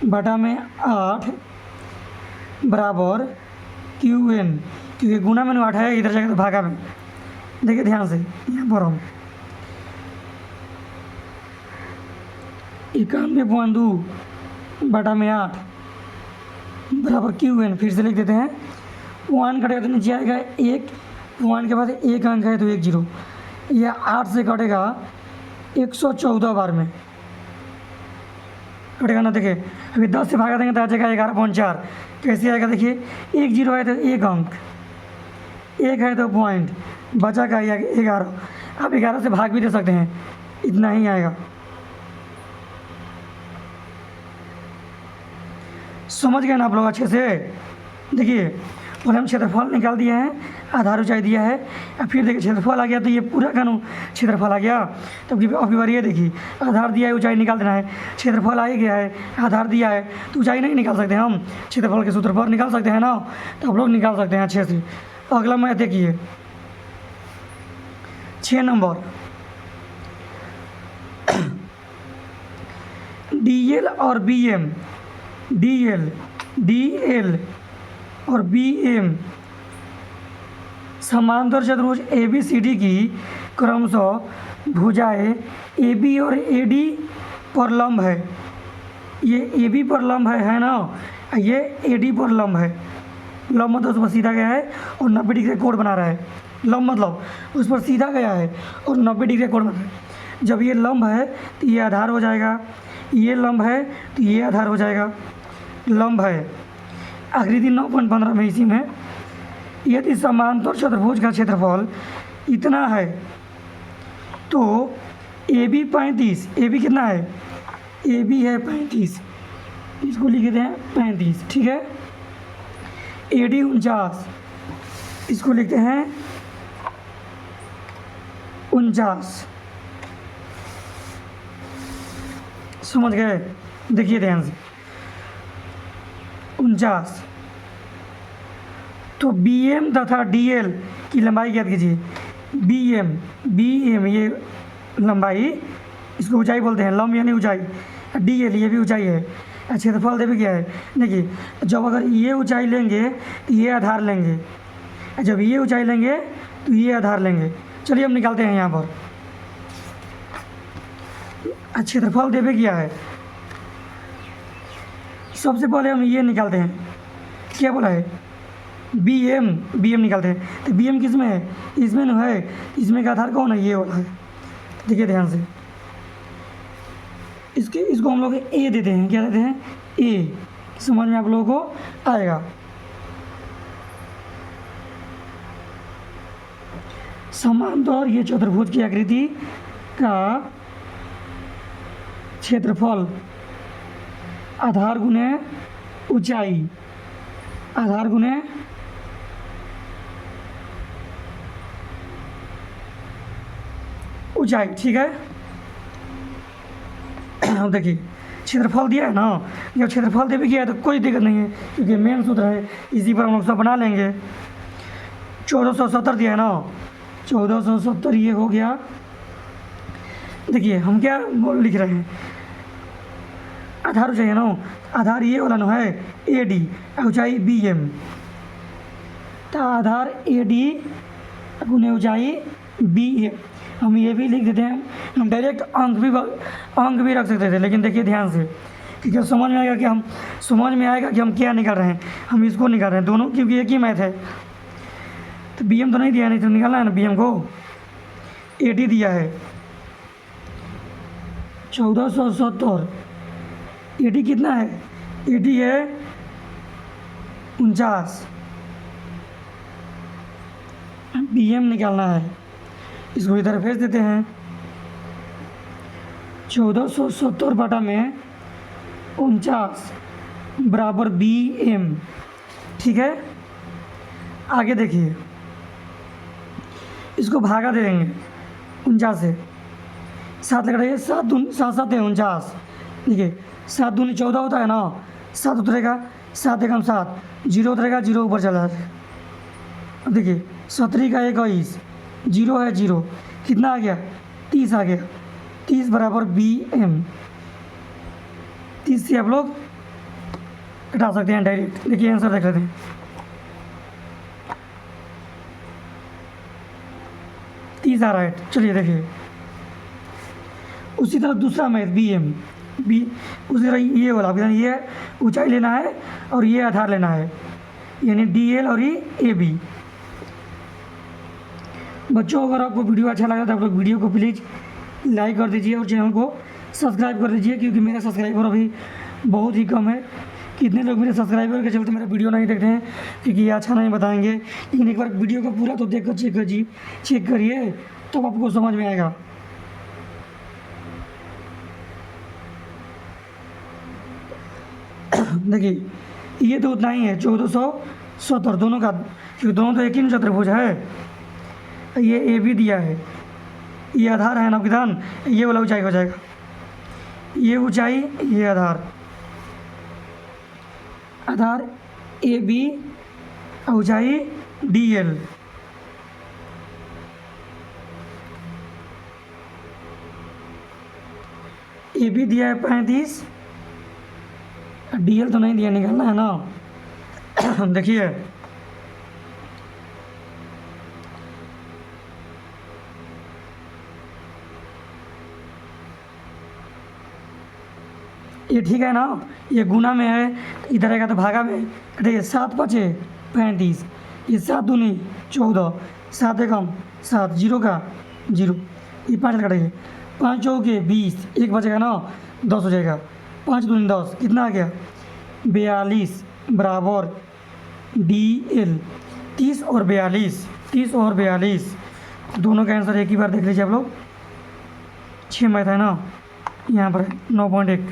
बटा में 8 बराबर क्यू एन, क्योंकि गुना में 8 है, इधर जाकर तो भागा में। देखिए ध्यान से, यहाँ पर हम 91.2 बटा में 8 बराबर क्यू एन, फिर से लिख देते हैं। 1 कटेगा तो नीचे आएगा 1, 1 के बाद 1 अंक है तो 1 0, यह 8 से कटेगा 114 बार में कटेगा ना। देखिए अभी 10 से भागा देंगे तो आ जाएगा 11.4, कैसे आएगा देखिए 1 0 है तो 1 अंक, 1 है तो पॉइंट, बचा का 11, आप 11 से भाग भी दे सकते हैं, इतना ही आएगा। समझ गए ना आप लोग अच्छे से। देखिए पहले हम क्षेत्रफल निकाल दिए हैं, आधार ऊंचाई दिया है, अब फिर देखिए क्षेत्रफल आ गया तो ये पूरा का क्षेत्रफल आ गया। तो अब बार ये देखिए आधार दिया है, ऊंचाई निकाल देना है, क्षेत्रफल आ ही गया है, आधार दिया है तो ऊंचाई नहीं निकाल सकते हम, क्षेत्रफल के सूत्र पर निकाल सकते हैं ना, तो आप लोग निकाल सकते हैं अच्छे से। अगला मैथ देखिए 6 नंबर, डी एल और बी एम, डी एल और बी एम समांतर चतुर्भुज ए बी सी डी की क्रमशः भुजाएं ए बी और ए डी पर लंब है। ये ए बी पर लंब है ना, ये ए डी पर लंब है। लंब मतलब उस पर सीधा गया है और 90 डिग्री कोण बना रहा है। लंब मतलब उस पर सीधा गया है और 90 डिग्री कोण बना रहा है। जब ये लंब है तो ये आधार हो जाएगा, ये लंब है तो ये आधार हो जाएगा। लंब है आकृति 9.15 में, इसी में यदि समांतर चतुर्भुज का क्षेत्रफल इतना है तो ए बी 35, ए बी कितना है, ए बी है 35, इसको लिख देते हैं 35, ठीक है। ए डी 49, इसको लिखते हैं 49। समझ गए, देखिए ध्यान से 49। तो बी एम तथा डी एल की लंबाई ज्ञात कीजिए। बी एम ये लंबाई, इसको ऊंचाई बोलते हैं, लंब यानी ऊंचाई। डी एल ये भी ऊंचाई है। क्षेत्रफल दे भी क्या है, देखिए जब अगर ये ऊंचाई लेंगे तो ये आधार लेंगे, जब ये ऊंचाई लेंगे तो ये आधार लेंगे। चलिए हम निकालते हैं यहाँ पर। क्षेत्रफल दे भी क्या है, सबसे पहले हम ये निकालते हैं, क्या बोला है बी एम निकालते हैं। तो बी एम किस में है, इसमें न है, इसमें का आधार कौन है, ये वाला है। देखिए ध्यान से, इसको हम लोग ए देते हैं, क्या देते हैं ए, समझ में आप लोगों को आएगा। समांतर ये चतुर्भुज की आकृति का क्षेत्रफल आधार गुने ऊंचाई, आधार गुने ऊंचाई, ठीक है। अब देखिए क्षेत्रफल दिया है ना, जब क्षेत्रफल दे भी किया है तो कोई दिक्कत नहीं है क्योंकि मेन सूत्र है, इसी पर हम लोग सब बना लेंगे। 1470 दिया है ना, 1470 ये हो गया। देखिए हम क्या लिख रहे हैं, आधार ऊंचाई है ना, आधार ये वाला ना है ए डी, ऊंचाई बी एम, तो आधार ए डी गुने ऊंचाई बी एम। हम ये भी लिख देते हैं, हम डायरेक्ट अंक भी रख सकते थे, लेकिन देखिए ध्यान से, क्योंकि समझ में आएगा कि हम क्या निकाल रहे हैं, हम इसको निकाल रहे हैं दोनों, क्योंकि एक ही मैथ है। तो बी एम तो नहीं दिया, नहीं तो निकालना है ना बी एम को। ए डी दिया है 1470, ए डी कितना है, ए डी है 49, बी एम निकालना है, इसको इधर भेज देते हैं। 1470 बटा में 49 बराबर बी एम, ठीक है। आगे देखिए, इसको भागा दे देंगे 49 से, 7 लगाइए, 7 7 है 49, देखिए 7 दूनी 14 होता है ना, 7 उतरेगा, 7 एकम 7, 0 उतरेगा, 0 ऊपर चला जाए। अब देखिए 17 का 21, 0 है 0, कितना आ गया 30 आ गया, 30 बराबर बी एम। 30 से आप लोग घटा सकते हैं डायरेक्ट। देखिए आंसर देख लेते हैं, तीस आ रहा है। चलिए देखिए, उसी तरह दूसरा मैथ बी एम, बी उसी तरह ये वाला, ये ऊंचाई लेना है और ये आधार लेना है, यानी डी एल और ये ए बी। बच्चों अगर आपको वीडियो अच्छा लगा तो आप लोग वीडियो को प्लीज़ लाइक कर दीजिए और चैनल को सब्सक्राइब कर दीजिए, क्योंकि मेरा सब्सक्राइबर अभी बहुत ही कम है। कितने लोग मेरे सब्सक्राइबर के चलते मेरा वीडियो नहीं देखते हैं क्योंकि ये अच्छा नहीं बताएंगे, लेकिन एक बार वीडियो को पूरा तो देख कर चेक करिए तो आपको समझ में आएगा। देखिए ये तो उतना ही है 1470 दोनों का, क्योंकि दोनों तो एक ही चतुर्भुज है। ये ए बी दिया है, ये आधार है ना विधान, ये वाला ऊंचाई हो जाएगा, ये ऊंचाई ये आधार, आधार ए बी ऊंचाई डी एल। ए बी दिया है 35, डी एल तो नहीं दिया, निकालना है ना। देखिए ये ठीक है ना, ये गुना में है, इधर आएगा तो भागा में कटेगा। 7 5 35, ये 7 दूनी 14, 7 एकम 7, 0 का 0, ये 5 कटेगा, 5 चौके 20, एक बचेगा ना 10 हो जाएगा, 5 दूनी 10, कितना आ गया 42 बराबर डी एल। 30 और 42, 30 और 42 दोनों का आंसर एक ही बार देख लीजिए आप लोग। 6 मैथ है ना, यहाँ पर 9.1।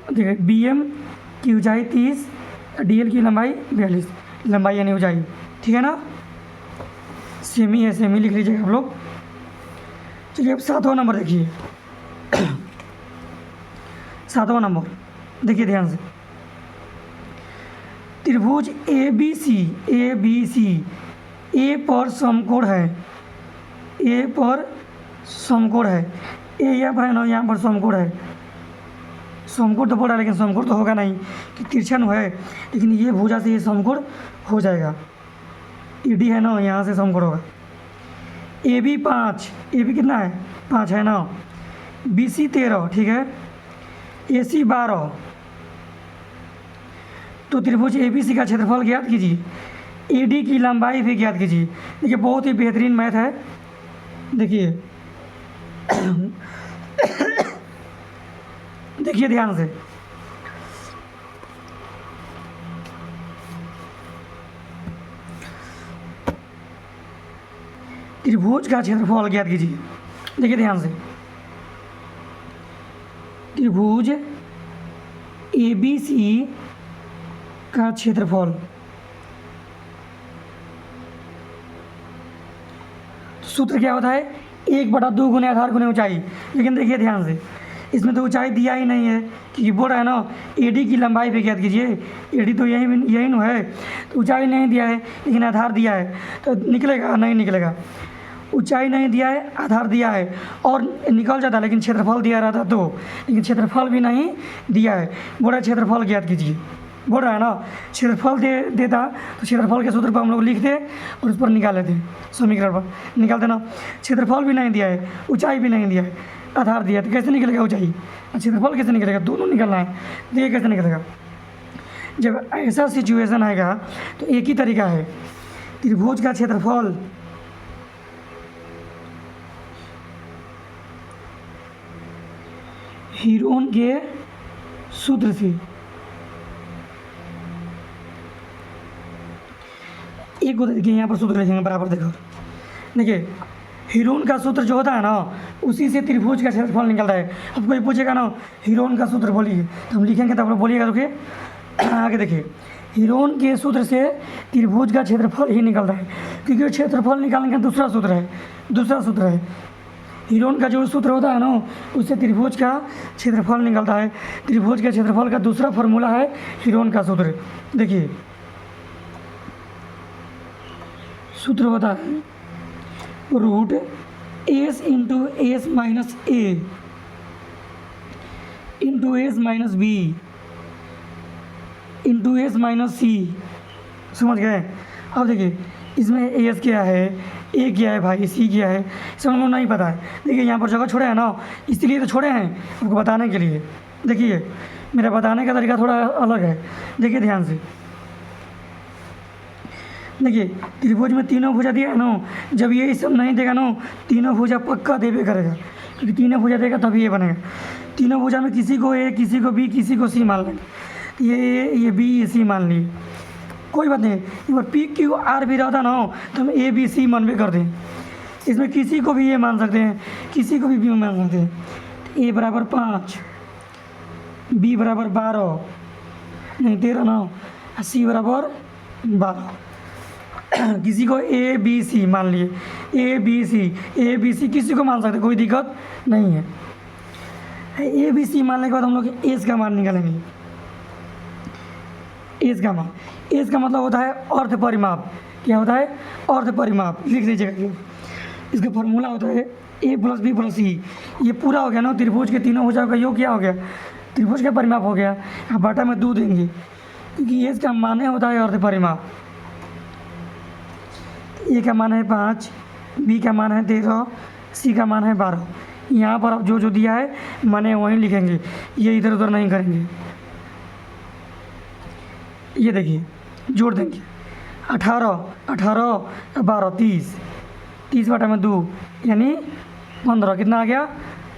देखिए बी एम की ऊंचाई 30, डी एल की लंबाई 42, लंबाई यानी ऊंचाई, ठीक है ना। सेमी है, सेमी लिख लीजिएगा आप लोग। चलिए अब 7वां नंबर देखिए। 7वां नंबर देखिए ध्यान से, त्रिभुज ए बी सी ए पर समकोण है, ए पर समकोण है, ए यहाँ पर है ना, यहाँ पर समकोण है, समकोण तो पड़ा लेकिन समकोण तो होगा नहीं कि तिरछा है, लेकिन ये भुजा से ये समकोण हो जाएगा। ई डी है ना, यहाँ से समकोण होगा। ए बी 5, ए बी कितना है 5 है ना, बी सी 13, ठीक है, ए सी 12। तो त्रिभुज ए बी सी का क्षेत्रफल ज्ञात कीजिए, ए डी की लंबाई भी ज्ञात कीजिए। देखिए बहुत ही बेहतरीन मैथ है। देखिए देखिए ध्यान से, त्रिभुज का क्षेत्रफल ज्ञात कीजिए। देखिए ध्यान से, त्रिभुज ए बी सी का क्षेत्रफल, सूत्र क्या होता है, 1/2 गुने आधार गुने ऊंचाई। लेकिन देखिए ध्यान से, इसमें तो ऊंचाई दिया ही नहीं है, क्योंकि बोल रहा है ना एडी की लंबाई पे ज्ञात कीजिए, एडी तो यही न है, तो ऊंचाई नहीं दिया है लेकिन आधार दिया है, तो निकलेगा नहीं निकलेगा। ऊंचाई नहीं दिया है, आधार दिया है और निकल जाता, लेकिन क्षेत्रफल दिया रहता तो, लेकिन क्षेत्रफल भी नहीं दिया है। बोल रहा है क्षेत्रफल ज्ञात कीजिए, बोल रहा है ना क्षेत्रफल देता तो क्षेत्रफल के सूत्र पर हम लोग लिखते और उस पर निकाल लेते समीकरण पर निकालते ना। क्षेत्रफल भी नहीं दिया है, ऊंचाई भी नहीं दिया है, आधार दिया है, तो कैसे निकलेगा ऊंचाई, क्षेत्रफल कैसे निकलेगा, दोनों निकलना है, तो ये कैसे निकलेगा। जब ऐसा सिचुएशन आएगा तो एक ही तरीका है, त्रिभुज का क्षेत्रफल हीरोन के सूत्र से, एक को देखिए यहाँ पर सूत्र लिखेंगे बराबर, देखो देखिए हीरोन का सूत्र जो होता है ना उसी से त्रिभुज का क्षेत्रफल निकलता है। अब कोई पूछेगा ना हीरोन का सूत्र बोलिए, तो हम लिखेंगे तब आप बोलिएगा। देखिए आगे देखिए, हीरोन के सूत्र से त्रिभुज का क्षेत्रफल ही निकलता है, क्योंकि क्षेत्रफल निकालने का दूसरा सूत्र है। हीरोन का जो सूत्र होता है ना उससे त्रिभुज का क्षेत्रफल निकलता है। त्रिभुज के क्षेत्रफल का दूसरा फार्मूला है हीरोन का सूत्र। देखिए सूत्र होता है root S into S minus A into S minus B into S minus C. समझ गए। अब देखिए इसमें एस क्या है, ए क्या है भाई, सी क्या है, सब हमको नहीं पता है। देखिए यहाँ पर जगह छोड़े हैं ना, इसलिए तो छोड़े हैं आपको बताने के लिए। देखिए मेरा बताने का तरीका थोड़ा अलग है, देखिए ध्यान से। देखिए त्रिभुज में तीनों भुजा दिया है ना, जब ये सब नहीं देगा ना तीनों भुजा पक्का देवे करेगा, क्योंकि तीनों भुजा देगा तभी ये बनेगा। तीनों भुजा में किसी को ए, किसी को बी, किसी को सी मान लेंगे, ये बी ये सी मान लिए, कोई बात नहीं। एक बार पी क्यू आर भी रहता ना तो हम ए बी सी मान भी कर दें, इसमें किसी को भी ये मान सकते हैं, किसी को भी बी मान सकते हैं। ए बराबर 5, बी बराबर 12 नहीं 13 ना, सी बराबर 12। किसी को ए बी सी मान लिए, ए बी सी किसी को मान सकते, कोई दिक्कत नहीं है। ए बी सी मानने के बाद हम लोग एस का मान निकालेंगे। एस का मान, एस का मतलब होता है अर्ध परिमाप। क्या होता है? अर्ध परिमाप। लिख लीजिएगा, इसका फॉर्मूला होता है ए प्लस बी प्लस सी। ये पूरा हो गया ना, त्रिभुज के तीनों भुजाओं का योग क्या हो गया, त्रिभुज का परिमाप हो गया। अब बटा में 2 देंगे, क्योंकि एस का मान होता है अर्ध परिमाप। ए का मान है 5, बी का मान है 13, सी का मान है 12। यहाँ पर अब जो दिया है माने वहीं लिखेंगे, ये इधर उधर नहीं करेंगे। ये देखिए जोड़ देंगे 18 12 30 बटा में 2 यानी 15। कितना आ गया?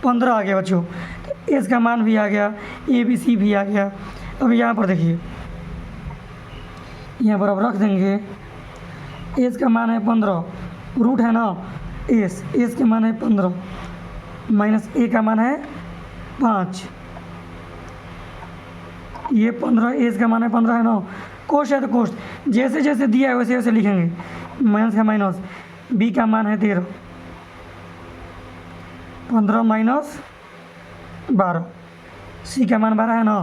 15 आ गया बच्चों। तो एस का मान भी आ गया, ए बी सी भी आ गया। अब यहाँ पर देखिए, यहाँ पर अब रख देंगे एस का मान है 15, रूट है ना एस के मान है 15 माइनस ए का मान है 5। ये 15 एस का मान है 15 है ना, कोष्ट है तो कोष्ट जैसे जैसे दिया है वैसे वैसे लिखेंगे। माइनस का माइनस, बी का मान है 13, 15 माइनस 12, सी का मान 12 है ना,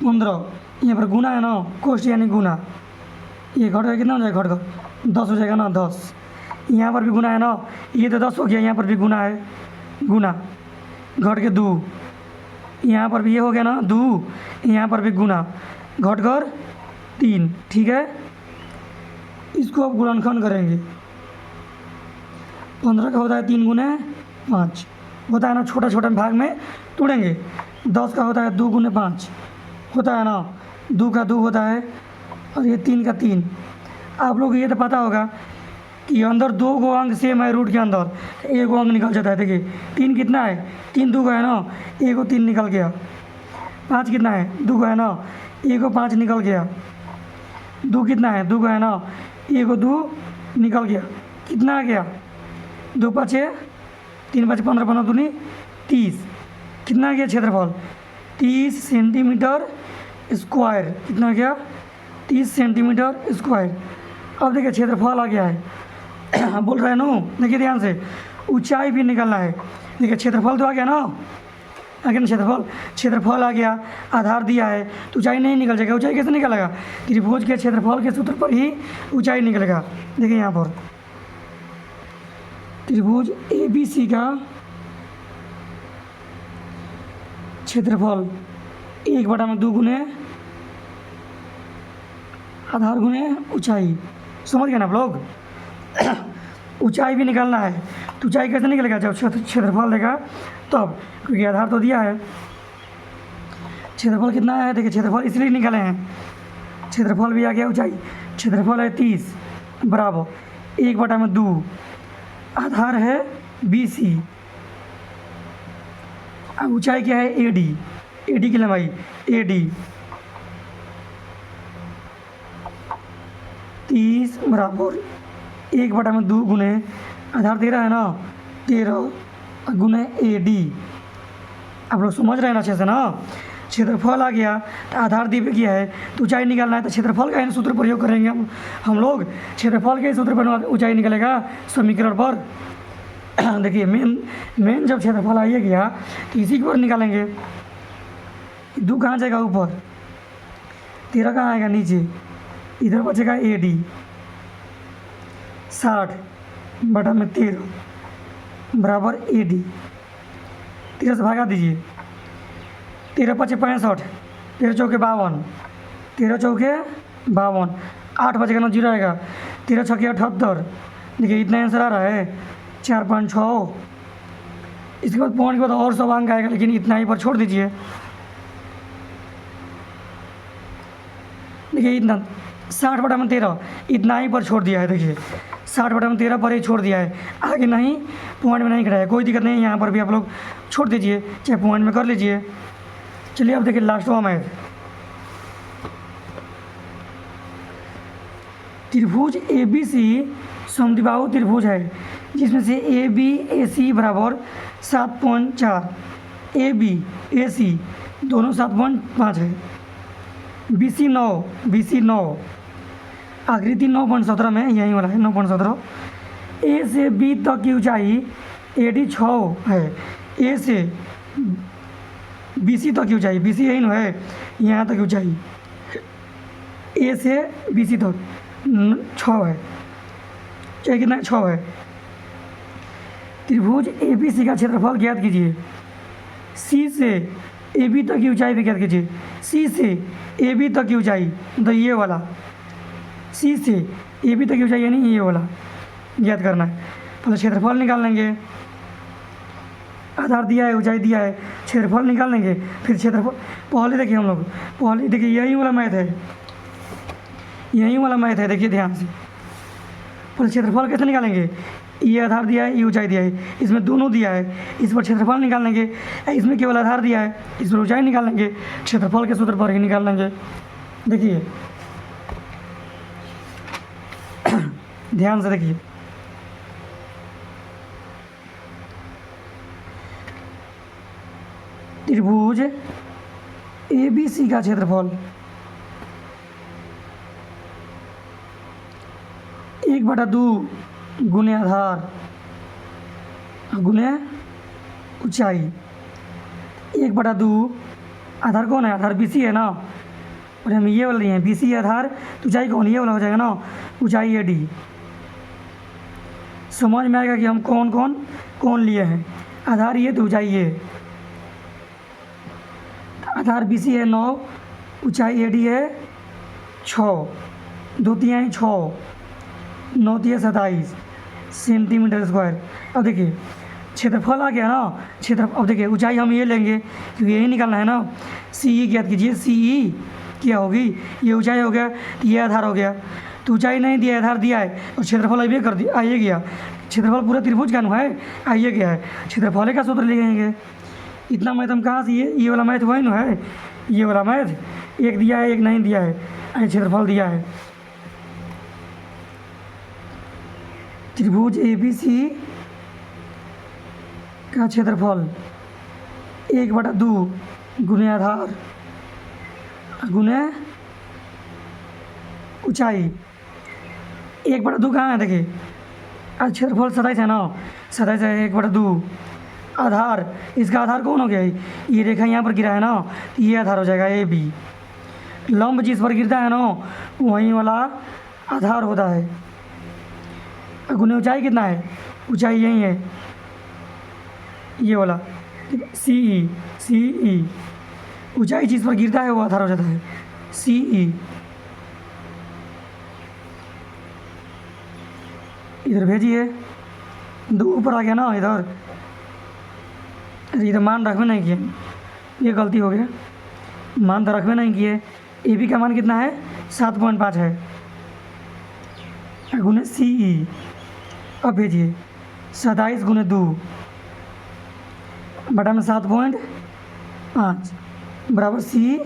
15। यहाँ पर गुना है ना, कोष्ट यानी गुना। ये घट कितना हो जाएगा? घट 10 हो जाएगा ना, 10। यहाँ पर भी गुना है ना, ये तो 10 हो गया, यहाँ पर भी गुना है, गुना घट के 2। यहाँ पर भी ये हो गया ना 2, यहाँ पर भी गुना घट कर 3। ठीक है, इसको अब गुणनखंड करेंगे। 15 का होता है 3 गुने 5 होता है ना, छोटा छोटा भाग में तोड़ेंगे। 10 का होता है 2 गुने 5 होता है ना, 2 का 2 होता है, और ये 3 का 3। आप लोग ये तो पता होगा कि अंदर 2 गो अंक सेम है, रूट के अंदर 1 अंक निकल जाता है। देखिए 3 कितना है? 3 2 का है ना, 1 3 निकल गया। 5 कितना है? 2 का है ना, 1 5 निकल गया। 2 कितना है? 2 का है ना, 1 2 निकल गया। कितना आ गया? 2 5 3 5 15 15 दूनी 30 कितना गया क्षेत्रफल 30 सेंटीमीटर स्क्वायर कितना गया 30 सेंटीमीटर स्क्वायर। अब देखिए क्षेत्रफल आ गया है बोल रहे हैं ना, देखिए ध्यान से ऊंचाई भी निकालना है। देखिए क्षेत्रफल तो आ गया ना, आगे ना क्षेत्रफल आ गया, आधार दिया है तो ऊंचाई नहीं निकल जाएगा। ऊंचाई कैसे निकलेगा, त्रिभुज के क्षेत्रफल के सूत्र पर ही ऊंचाई निकलेगा। देखिए यहाँ पर त्रिभुज ABC का क्षेत्रफल 1/2 गुने आधार गुने ऊंचाई, समझ गए ना आप लोग। ऊंचाई भी निकालना है तो ऊंचाई कैसे निकलेगा, जब क्षेत्रफल देगा तब, क्योंकि आधार तो दिया है। क्षेत्रफल कितना है, देखिए क्षेत्रफल इसलिए निकाले हैं, क्षेत्रफल भी आ गया, ऊंचाई क्षेत्रफल है 30 बराबर 1/2, आधार है BC, अब ऊंचाई क्या है AD की लंबाई AD 30 बराबर 1/2 गुने आधार 13 है ना, 13 गुने AD। आप लोग समझ रहे हैं ना अच्छे से ना। क्षेत्रफल आ गया तो आधार दी गया है तो ऊंचाई निकालना है, तो क्षेत्रफल का ही सूत्र प्रयोग करेंगे हम लोग। क्षेत्रफल के सूत्र पर ऊंचाई निकलेगा समीकरण पर। देखिए मेन जब क्षेत्रफल आइए गया तो इसी के ऊपर निकालेंगे। 2 कहाँ जाएगा ऊपर, 13 कहाँ आएगा नीचे, इधर बचेगा AD 60/13 बराबर AD। 13 से भागा दीजिए, 13 × 5 = 65, 13 × 4 = 52, 13 × 4 = 52, 8 बचेगा ना, 0 आएगा, 13 × 6 = 78। देखिए इतना आंसर आ रहा है 4.6। इसके बाद पॉइंट के बाद और सब अंक आएगा, लेकिन इतना ही पर छोड़ दीजिए। देखिए इतना 60/13 इतना ही पर छोड़ दिया है। देखिए 60/13 पर ही छोड़ दिया है, आगे नहीं, पॉइंट में नहीं कराया, कोई दिक्कत नहीं है। यहाँ पर भी आप लोग छोड़ दीजिए, चाहे पॉइंट में कर लीजिए। चलिए अब देखिए लास्ट वाला है, त्रिभुज ABC समद्विबाहु त्रिभुज है, जिसमें से ABAC बराबर 7.4, ABAC दोनों 7.5 है, BC 9, आकृति 9.17 में यही वाला है 9.17। A से B तक की ऊंचाई AD 6 है, A से BC तक की ऊंचाई, BC यही ना है, यहाँ तक ऊंचाई A से BC तक 6 है, चाहे कितना 6 है। त्रिभुज ABC का क्षेत्रफल ज्ञात कीजिए। C से AB तक की ऊंचाई भी ज्ञात कीजिए। C से AB तक की ऊंचाई मतलब ये वाला, C से AB तक की ऊंचाई यानी ये वाला ज्ञात करना है। पहले क्षेत्रफल निकाल लेंगे, आधार दिया है, ऊंचाई दिया है, क्षेत्रफल निकाल लेंगे। फिर क्षेत्रफल पहले देखिए, हम लोग पहले देखिए यही वाला मैथ है, यही वाला मैथ है। देखिए ध्यान से, पहले क्षेत्रफल कैसे निकालेंगे, ये आधार दिया है, ये ऊंचाई दिया है, इसमें दोनों दिया है, इस पर क्षेत्रफल निकाल लेंगे। इसमें केवल आधार दिया है, इस पर ऊंचाई निकाल लेंगे, क्षेत्रफल के सूत्र पर ही निकाल लेंगे। देखिए ध्यान से देखिए, त्रिभुज ABC का क्षेत्रफल 1/2 गुने आधार गुने ऊंचाई, 1/2 आधार कौन है, आधार BC है ना, और हम ये वाला लिए हैं BC आधार, तो ऊंचाई कौन, ये वाला हो जाएगा ना, ऊंचाई AD। समझ में आएगा कि हम कौन लिए हैं, आधार ये तो ऊंचाई ये। आधार BC है 9, ऊंचाई AD है 6, 2 × 6, 9 × 27 सेंटीमीटर स्क्वायर। अब देखिए क्षेत्रफल आ गया ना, अब देखिए ऊंचाई हम ये लेंगे क्योंकि यही निकालना है ना। CE ज्ञात कीजिए, CE क्या होगी, ये ऊंचाई हो गया, ये आधार हो गया, तो ऊंचाई नहीं दिया, आधार दिया है, और क्षेत्रफल आइए कर दिया, आइए गया, क्षेत्रफल पूरा त्रिभुज का है, आइए गया है, क्षेत्रफल का सूत्र लिखेंगे। इतना मैथ हम कहाँ से, ये वाला मैथ वही ना है, ये वाला मैथ, एक दिया है एक नहीं दिया है, क्षेत्रफल दिया है। त्रिभुज ABC का क्षेत्रफल 1/2 गुने आधार गुने ऊंचाई। 1/2 कहाँ है देखिए, क्षेत्रफल 27 है ना, 27 है 1/2 आधार। इसका आधार कौन हो गया, ये रेखा यहाँ पर गिरा है ना, ये आधार हो जाएगा ए बी। लंब जिस पर गिरता है ना वहीं वाला आधार होता है। गुने ऊंचाई कितना है, ऊंचाई यही है ये वाला सी ई। ऊंचाई जिस पर गिरता है वो आधार हो जाता है सी ई। इधर भेजिए, 2 ऊपर आ गया ना इधर, इधर मान रखबे नहीं किए, ये गलती हो गया, मान तो रखबे नहीं किए। ए बी का मान कितना है 7.5 है गुने सी ई। अब भेजिए 27 गुने 2 बटा में 7.5 बराबर सी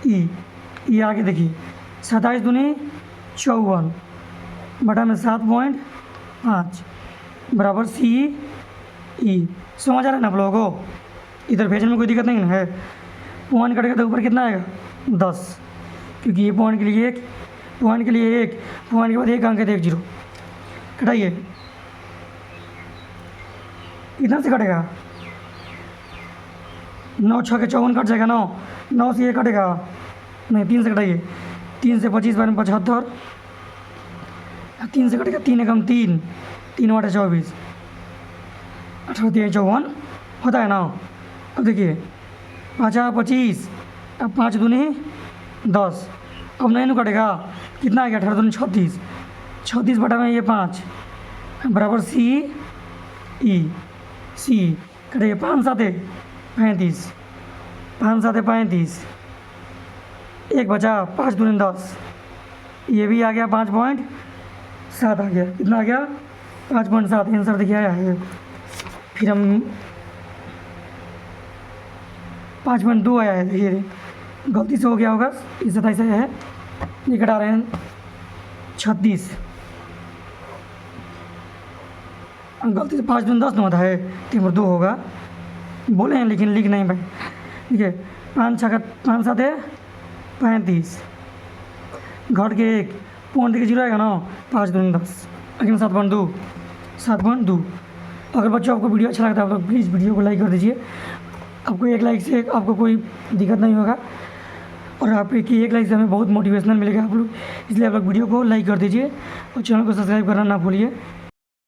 ई। ये आगे देखिए 27 दूनी 54 बटा में 7.5 बराबर सी ई। समझ आ रहा है ना आप लोगों को, इधर भेजने में कोई दिक्कत नहीं है। पॉइंट कटेगा तो ऊपर कितना आएगा 10, क्योंकि ये पॉइंट के लिए 1, पॉइंट के लिए 1, पॉइंट के बाद 1 अंक है तो 1 0 कटाइए। कितना से कटेगा 9 6 के 54 कट जाएगा, 9 से ये कटेगा नहीं, 3 से कटाइए, 3 से 25 बार में 75, 3 से कटेगा 3 एकम 3, 3 बटा 24, 18 3 54 होता है ना। अब देखिए 5 25, अब 5 दूनी 10, अब नहीं ना कटेगा, कितना आ गया 18 दूनी 36, 36 बटा में ये 5 बराबर सी ई कटेगा 5 7 35, 5 7 35, 1 बचा, 5 दूनी 10, ये भी आ गया 5.7 आ गया, कितना आ गया 5.7। आंसर देखिए आया है। फिर हम 5.2 आया है, देखिए गलती से हो गया होगा, इस 27 आया है, ये कटा रहे हैं 36, गलती से 5 दूनी 10 होता है, 3 2 होगा, बोले हैं लेकिन लिख नहीं पाए। ठीक है 5 6 5 7 35, घट के 1 पॉइंट के 0 आएगा ना, 5 दूनी 10 अगेन 7.2। अगर बच्चों आपको वीडियो अच्छा लगता है आप लोग प्लीज़ वीडियो को लाइक कर दीजिए। आपको 1 लाइक से आपको कोई दिक्कत नहीं होगा, और आपकी 1 लाइक से हमें बहुत मोटिवेशनल मिलेगा आप लोग, इसलिए आप लोग वीडियो को लाइक कर दीजिए और चैनल को सब्सक्राइब करना ना भूलिए।